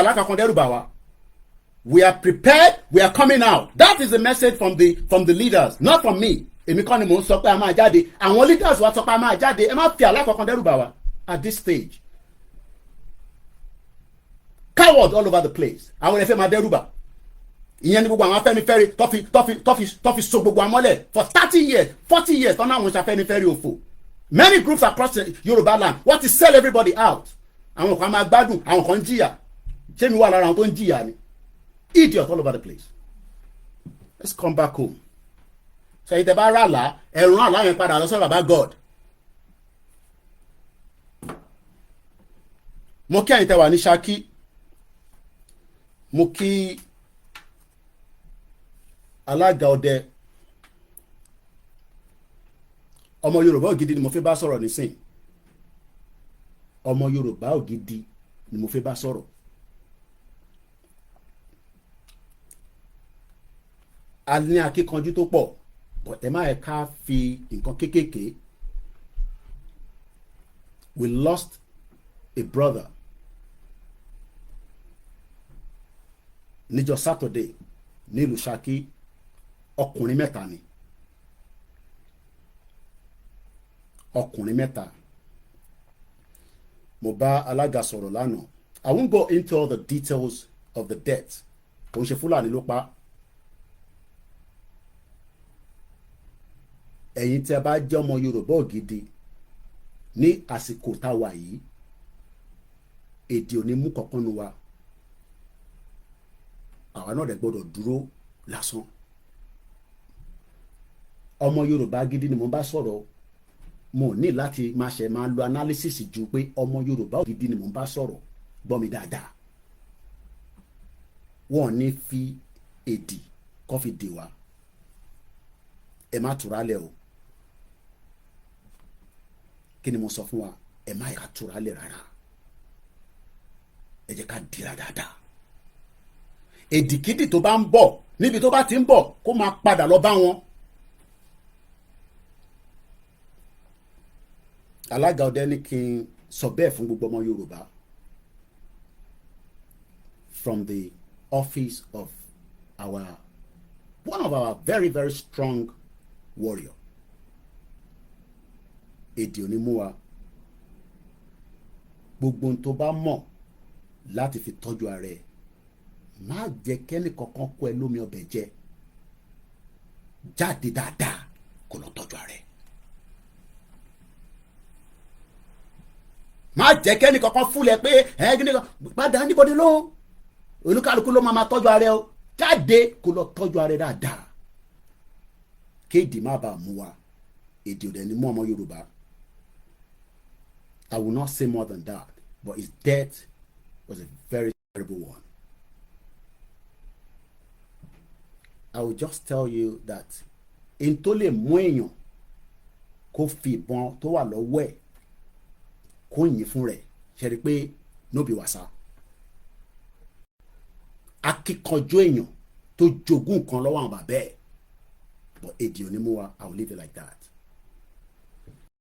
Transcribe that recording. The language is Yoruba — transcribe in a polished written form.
alákàkọ́ dẹ́rù bà wá. We are prepared, we are coming out. That is the message from the leaders, not from me. Èmi kọ́ ni mò ń sọ pé a máa jáde. Àwọn leaders wa sọ pé a máa jáde. Ẹ má fi alákọ̀ọ́kan dẹ́rù bà wá at this stage. Cowards all over the place. Àwọn ẹ̀fẹ́ máa dẹ́rù bà. Ìyẹn ni gbogbo àwọn Afẹ́nifẹ́re tó fi so gbogbo amọ́lẹ̀ for 30 years, 40 years tọ́nà àwọn Afẹ́nifẹ́re òfò. Many groups across the Yoruba land want to sell everybody out. Àwọn kan máa gbádùn, àwọn kan ń jìyà. Ṣé mi wà lára àwọn tó ń jìyà ni? Idiot all over the place. Let's come back home. So ìtẹ̀ bá rà lá ẹ̀rùn àlá yẹn padà lọ sọ́dọ̀ bàbá God. Mo kí àyìn tẹ́ wà ní Ṣakí. Mo kí alága ọdẹ. Ọmọ Yorùbá ògidì ni mo fẹ́ bá sọ̀rọ̀ nísìn. Ọmọ Yorùbá ògidì ni mo fẹ́ bá sọ̀rọ̀. A ní akíkanjú tó pọ̀ but ẹ má ẹ ká fi nǹkan kéékèèké. We lost a brother níjọ́ Saturday nílùú Ṣakí. Ọkùnrin mẹ́ta ni. Ọkùnrin mẹ́ta. Mo bá alága sọ̀rọ̀ lánàá. I won't go into all the details of the death. Kò ń ṣe Fúlàní ló pa. Ẹ̀yin tí a bá jẹ́ ọmọ Yorùbá ògidì ní àsìkò tá a wà yìí, èdè ò ní mú kankan nu wa. Àwa náà dẹ̀ gbọ́dọ̀ dúró lásán. Ọmọ Yorùbá gidi ni mo bá sọ̀rọ̀. Mo ní láti máa lo analysis ju pé ọmọ Yorùbá gidi ni mo bá sọ̀rọ̀. Gbọ́ mi dáadáa. Wọ́n ní fi èdè kó fi dè wá. Ẹ má túrálẹ̀ o. Kí ni mo sọ fún wa? Ẹ má yà túrálẹ̀ rárá. Ẹ jẹ́ ká dira dáadáa. Èdìkídì tó bá ń bọ̀ níbi tó bá ti ń bọ̀ kó máa padà lọ bá wọn. Alága ọdẹ ní kí n sọ bẹ́ẹ̀ fún gbogbo ọmọ Yorùbá from the office of one of our very very strong warrior. Èdè òní mú wa. Gbogbo ohun tó bá mọ̀ láti fi tọ́jú ara ẹ̀, má jẹ́ kẹ́ni kankan kó ẹ lómi ọbẹ̀ jẹ. Jáde dáadáa kó lọ tọ́jú ara ẹ̀. Má jẹ́ kẹ́ni kankan fúnlẹ̀ pé ẹ̀ẹ́gínní kan padà níbodè ló. Olúkálùkù ló máa tọ́jú ara ẹ̀ o. Jáde kó lọ tọ́jú ara ẹ̀ dáadáa. Kéèdì má bàa mú wa. Èdè òdẹ ni mú ọmọ Yorùbá. I will not say more than that, but his death was a very terrible one. I will just tell you that in tó lè mú èèyàn kó fi ìbọn tó wà lọ́wọ́ ẹ̀ kó yìn fún rẹ̀ ṣe rí pé no be wàsá. Akíkanjú èèyàn tó jogún nǹkan lọ́wọ́ àwọn bàbá ẹ̀, but èdè òní mú wa. I will leave it like that.